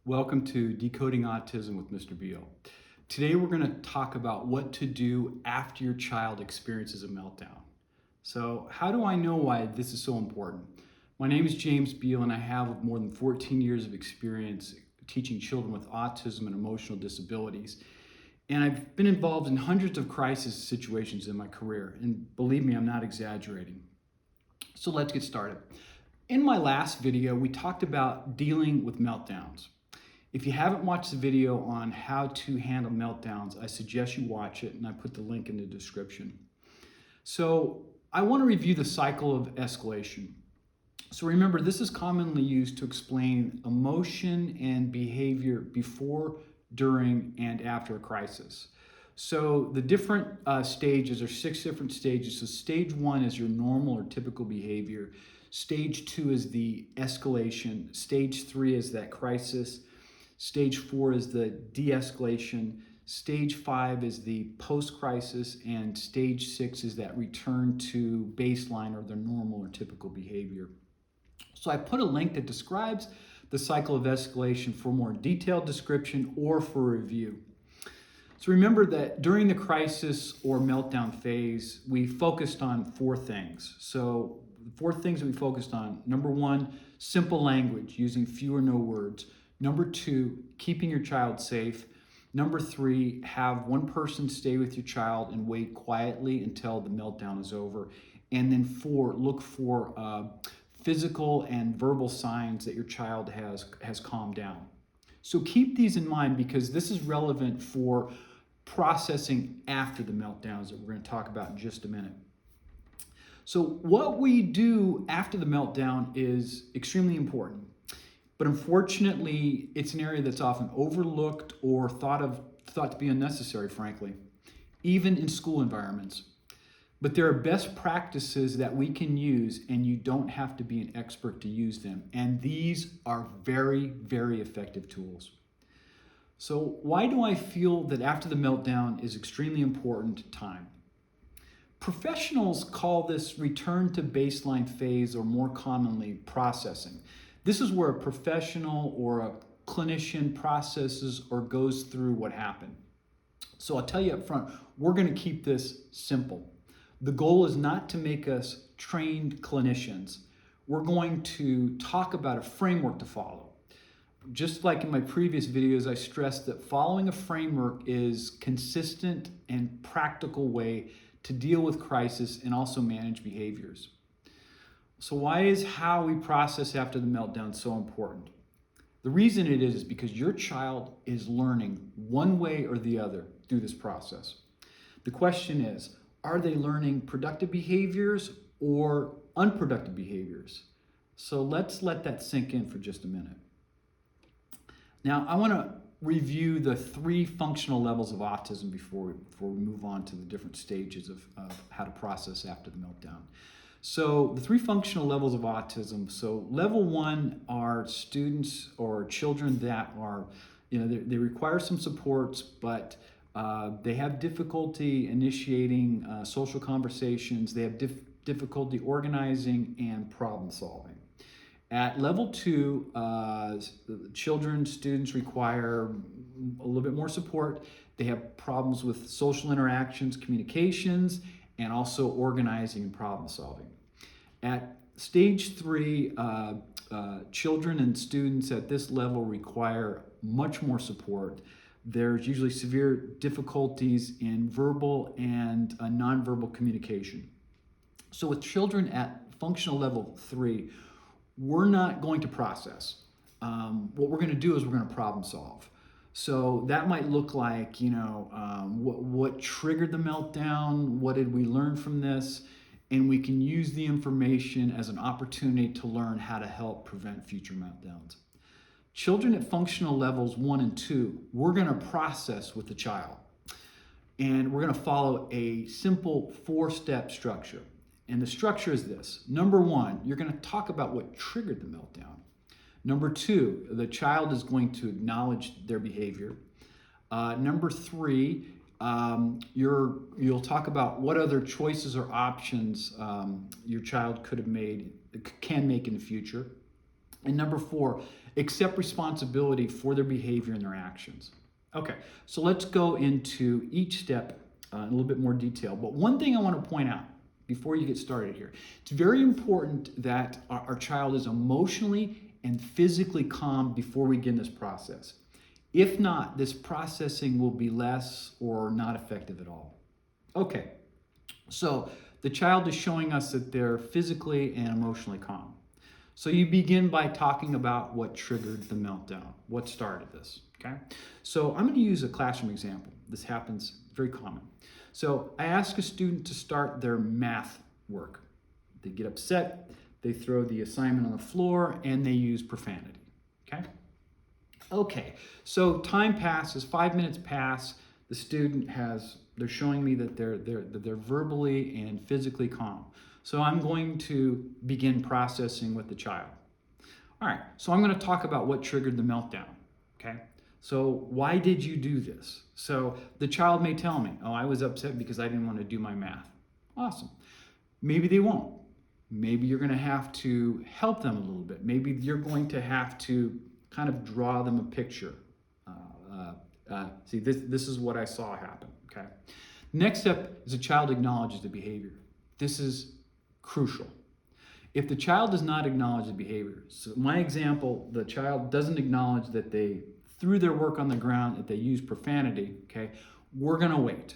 Welcome to Decoding Autism with Mr. Beal. Today we're going to talk about what to do after your child experiences a meltdown. So, how do I know why this is so important? My name is James Beal and I have more than 14 years of experience teaching children with autism and emotional disabilities. And I've been involved in hundreds of crisis situations in my career. And believe me, I'm not exaggerating. So let's get started. In my last video, we talked about dealing with meltdowns. If you haven't watched the video on how to handle meltdowns, I suggest you watch it, and I put the link in the description. So I want to review the cycle of escalation. So remember, this is commonly used to explain emotion and behavior before, during, and after a crisis. So the different stages are 6 different stages. So stage 1 is your normal or typical behavior. Stage 2 is the escalation. Stage 3 is that crisis. Stage 4 is the de-escalation. Stage 5 is the post-crisis, and stage 6 is that return to baseline or the normal or typical behavior. So I put a link that describes the cycle of escalation for more detailed description or for review. So remember that during the crisis or meltdown phase, we focused on 4 things. So the 4 things that we focused on: number 1, simple language, using few or no words. Number 2, keeping your child safe. Number 3, have one person stay with your child and wait quietly until the meltdown is over. And then 4, look for physical and verbal signs that your child has calmed down. So keep these in mind because this is relevant for processing after the meltdowns that we're going to talk about in just a minute. So what we do after the meltdown is extremely important. But unfortunately, it's an area that's often overlooked or thought to be unnecessary, frankly, even in school environments. But there are best practices that we can use, and you don't have to be an expert to use them. And these are very, very effective tools. So why do I feel that after the meltdown is extremely important time? Professionals call this return to baseline phase, or more commonly, processing. This is where a professional or a clinician processes or goes through what happened. So I'll tell you up front, we're going to keep this simple. The goal is not to make us trained clinicians. We're going to talk about a framework to follow. Just like in my previous videos, I stressed that following a framework is consistent and practical way to deal with crisis and also manage behaviors. So why is how we process after the meltdown so important? The reason it is because your child is learning one way or the other through this process. The question is, are they learning productive behaviors or unproductive behaviors? So let's let that sink in for just a minute. Now, I want to review the 3 functional levels of autism before we move on to the different stages of how to process after the meltdown. So the 3 functional levels of autism. So level 1 are students or children that are, they require some supports, but they have difficulty initiating social conversations. They have difficulty organizing and problem solving. At level 2, students require a little bit more support. They have problems with social interactions, communications, and also organizing and problem solving. At stage 3, children and students at this level require much more support. There's usually severe difficulties in verbal and nonverbal communication. So with children at functional level 3, we're not going to process. What we're going to do is we're going to problem solve. So that might look like, what triggered the meltdown? What did we learn from this? And we can use the information as an opportunity to learn how to help prevent future meltdowns. Children at functional levels 1 and 2, we're going to process with the child. And we're going to follow a simple 4-step structure. And the structure is this. Number 1, you're going to talk about what triggered the meltdown. Number 2, the child is going to acknowledge their behavior. Number 3, you'll talk about what other choices or options your child can make in the future. And number 4, accept responsibility for their behavior and their actions. Okay, so let's go into each step in a little bit more detail. But one thing I want to point out before you get started here, it's very important that our child is emotionally and physically calm before we begin this process. If not, this processing will be less or not effective at all. Okay, so the child is showing us that they're physically and emotionally calm. So you begin by talking about what triggered the meltdown, what started this, okay? So I'm going to use a classroom example. This happens very common. So I ask a student to start their math work. They get upset, they throw the assignment on the floor, and they use profanity, okay? Okay, so time passes, 5 minutes pass, the student they're showing me that they're verbally and physically calm. So I'm going to begin processing with the child. All right, so I'm going to talk about what triggered the meltdown, okay? So why did you do this? So the child may tell me, oh, I was upset because I didn't want to do my math. Awesome. Maybe they won't. Maybe you're going to have to help them a little bit. Maybe you're going to have to kind of draw them a picture. See, this is what I saw happen, okay? Next step is a child acknowledges the behavior. This is crucial. If the child does not acknowledge the behavior, so my example, the child doesn't acknowledge that they threw their work on the ground, that they used profanity, okay, we're gonna wait,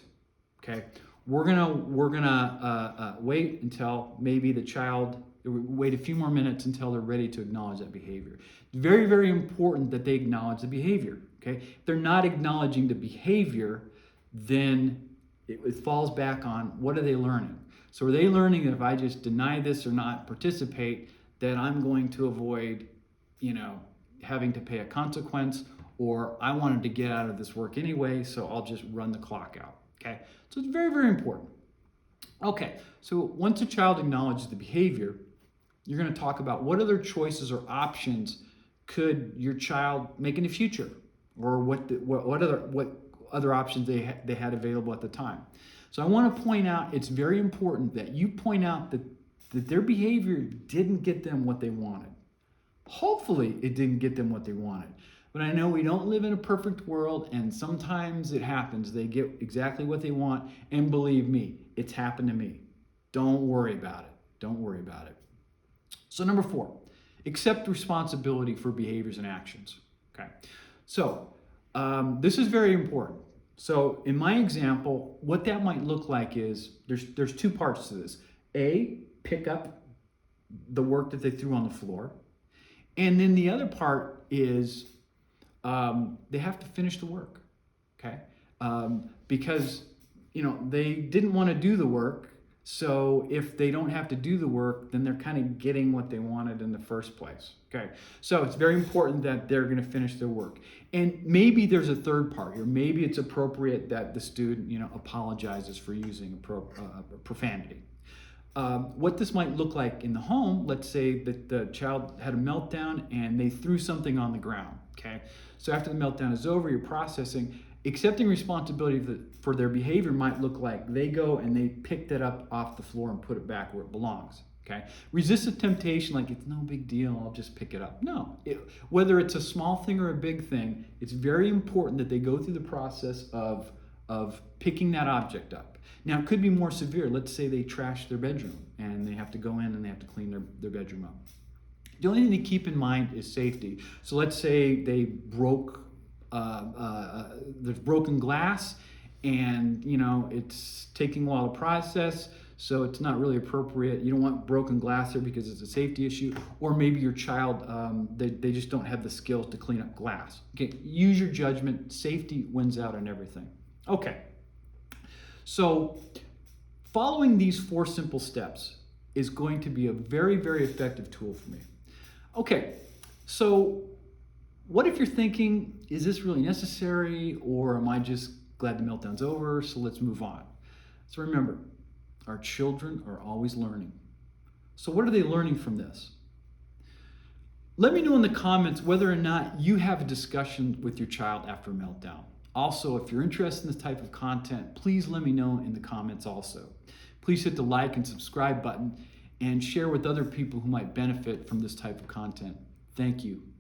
okay? We're gonna wait until maybe the child, wait a few more minutes until they're ready to acknowledge that behavior. It's very, very important that they acknowledge the behavior, okay? If they're not acknowledging the behavior, then it falls back on what are they learning? So are they learning that if I just deny this or not participate, that I'm going to avoid, having to pay a consequence, or I wanted to get out of this work anyway, so I'll just run the clock out, okay? So it's very, very important. Okay, so once a child acknowledges the behavior, you're gonna talk about what other choices or options could your child make in the future, or what other options they had available at the time. So I want to point out, it's very important that you point out that their behavior didn't get them what they wanted. Hopefully it didn't get them what they wanted. But I know we don't live in a perfect world, and sometimes it happens. They get exactly what they want, and believe me, it's happened to me. Don't worry about it. Don't worry about it. So number 4, accept responsibility for behaviors and actions. Okay. So this is very important. So in my example, what that might look like is there's 2 parts to this. A, pick up the work that they threw on the floor. And then the other part is they have to finish the work, okay? Because, they didn't want to do the work. So if they don't have to do the work, then they're kind of getting what they wanted in the first place, okay? So it's very important that they're going to finish their work. And maybe there's a third part here. Maybe it's appropriate that the student, apologizes for using profanity. What this might look like in the home, let's say that the child had a meltdown and they threw something on the ground, okay? So after the meltdown is over, you're processing. Accepting responsibility for their behavior might look like they go and they picked it up off the floor and put it back where it belongs, okay? Resist the temptation like it's no big deal, I'll just pick it up. No, whether it's a small thing or a big thing, it's very important that they go through the process of picking that object up. Now, it could be more severe. Let's say they trash their bedroom and they have to go in and they have to clean their bedroom up. The only thing to keep in mind is safety. So let's say they there's broken glass and it's taking a while to process, so it's not really appropriate. You don't want broken glass there because it's a safety issue. Or maybe your child, they just don't have the skills to clean up glass. Okay, use your judgment. Safety wins out on everything. Okay, so following these 4 simple steps is going to be a very, very effective tool for me. Okay, so what if you're thinking, is this really necessary, or am I just glad the meltdown's over, so let's move on? So remember, our children are always learning. So what are they learning from this? Let me know in the comments whether or not you have a discussion with your child after a meltdown. Also, if you're interested in this type of content, please let me know in the comments also. Please hit the like and subscribe button and share with other people who might benefit from this type of content. Thank you.